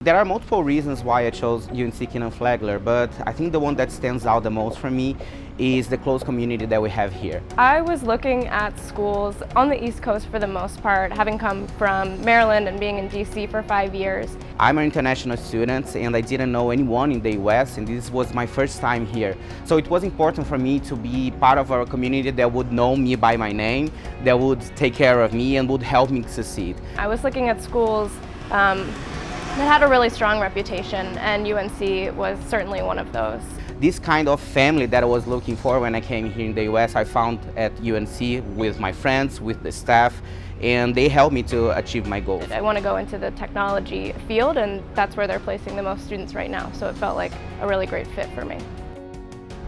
There are multiple reasons why I chose UNC Kenan-Flagler, but I think the one that stands out the most for me is the close community that we have here. I was looking at schools on the East Coast for the most part, having come from Maryland and being in DC for 5 years. I'm an international student and I didn't know anyone in the US, and this was my first time here. So it was important for me to be part of a community that would know me by my name, that would take care of me and would help me succeed. I was looking at schools that had a really strong reputation, and UNC was certainly one of those. This kind of family that I was looking for when I came here in the US, I found at UNC with my friends, with the staff, and they helped me to achieve my goals. I want to go into the technology field, and that's where they're placing the most students right now, so it felt like a really great fit for me.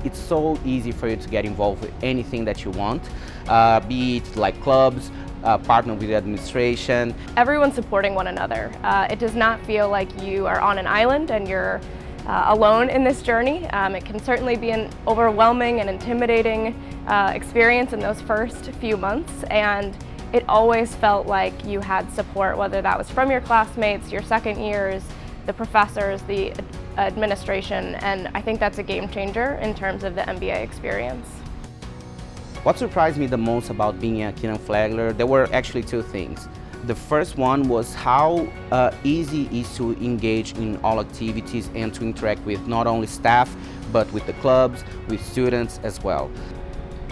It's so easy for you to get involved with anything that you want, be it like clubs, partner with the administration. Everyone's supporting one another. It does not feel like you are on an island and you're alone in this journey. It can certainly be an overwhelming and intimidating experience in those first few months, and it always felt like you had support, whether that was from your classmates, your second years, the professors, the administration, and I think that's a game changer in terms of the MBA experience. What surprised me the most about being at Kenan-Flagler, there were actually two things. The first one was how easy it is to engage in all activities and to interact with not only staff, but with the clubs, with students as well.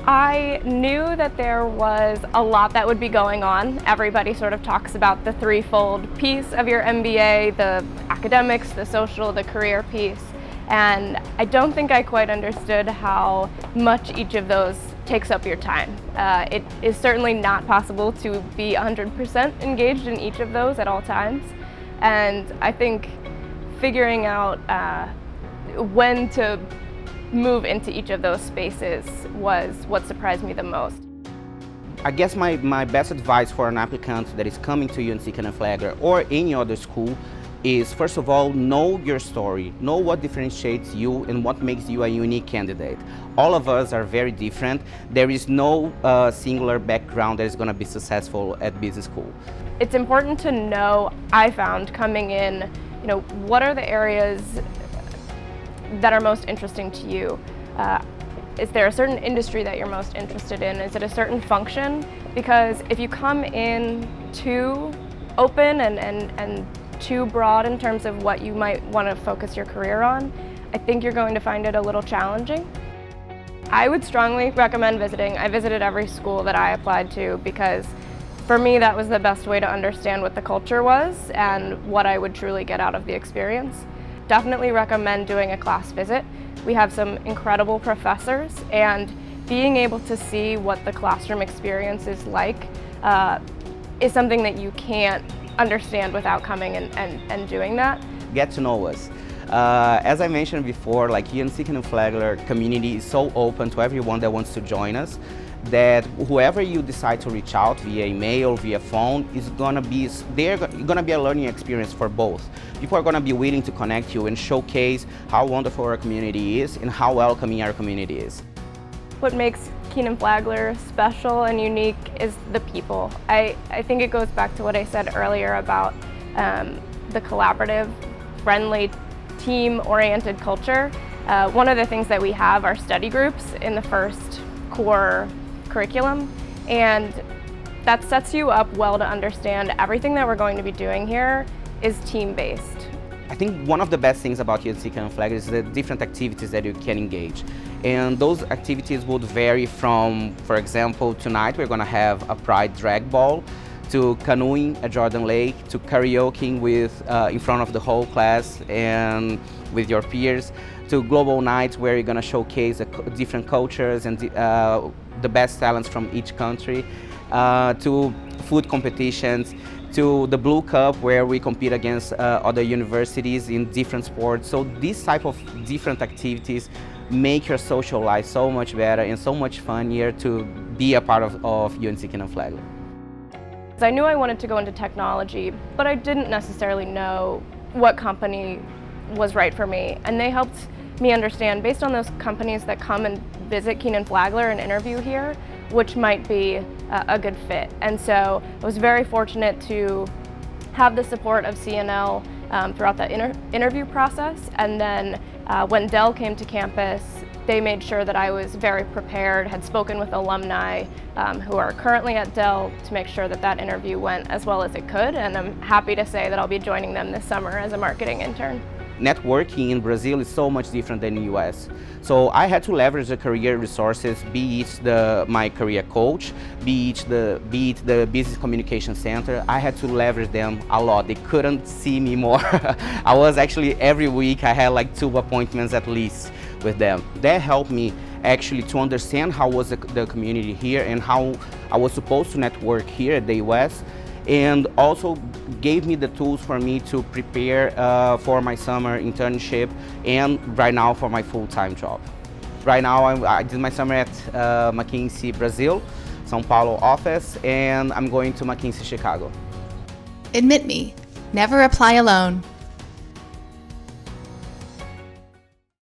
I knew that there was a lot that would be going on. Everybody sort of talks about the threefold piece of your MBA, the academics, the social, the career piece. And I don't think I quite understood how much each of those takes up your time. It is certainly not possible to be 100% engaged in each of those at all times. And I think figuring out when to move into each of those spaces was what surprised me the most. I guess my best advice for an applicant that is coming to UNC Kenan-Flagler or any other school is, first of all, know your story. Know what differentiates you and what makes you a unique candidate. All of us are very different. There is no singular background that is going to be successful at business school. It's important to know, I found coming in, what are the areas that are most interesting to you? Is there a certain industry that you're most interested in? Is it a certain function? Because if you come in too open and too broad in terms of what you might want to focus your career on, I think you're going to find it a little challenging. I would strongly recommend visiting. I visited every school that I applied to because for me that was the best way to understand what the culture was and what I would truly get out of the experience. Definitely recommend doing a class visit. We have some incredible professors, and being able to see what the classroom experience is like is something that you can't understand without coming and doing that. Get to know us. As I mentioned before, like UNC Kenan-Flagler community is so open to everyone that wants to join us that whoever you decide to reach out via email, via phone, is gonna be a learning experience for both. People are gonna be willing to connect you and showcase how wonderful our community is and how welcoming our community is. What makes Kenan-Flagler special and unique is the people. I think it goes back to what I said earlier about the collaborative, friendly, team-oriented culture. One of the things that we have are study groups in the first core curriculum, and that sets you up well to understand everything that we're going to be doing here is team-based. I think one of the best things about UNC Kenan-Flagler is the different activities that you can engage. And those activities would vary from, for example, tonight we're going to have a pride drag ball, to canoeing at Jordan Lake, to karaoke with in front of the whole class and with your peers, to global nights where you're going to showcase different cultures and the best talents from each country, to food competitions, to the Blue Cup where we compete against other universities in different sports. So these type of different activities make your social life so much better and so much funnier to be a part of UNC Kenan-Flagler. I knew I wanted to go into technology, but I didn't necessarily know what company was right for me, and they helped me understand, based on those companies that come and visit Kenan-Flagler and interview here, which might be a good fit. And so I was very fortunate to have the support of CNL throughout the interview process. And then when Dell came to campus, they made sure that I was very prepared, had spoken with alumni who are currently at Dell to make sure that that interview went as well as it could. And I'm happy to say that I'll be joining them this summer as a marketing intern. Networking in Brazil is so much different than the US. So I had to leverage the career resources, be it my career coach, be it the business communication center. I had to leverage them a lot. They couldn't see me more. I was actually, every week I had like 2 appointments at least with them. That helped me actually to understand how was the community here and how I was supposed to network here at the US. And also gave me the tools for me to prepare for my summer internship and right now for my full-time job. Right now I did my summer at McKinsey Brazil, São Paulo office, and I'm going to McKinsey Chicago. Admit me, never apply alone.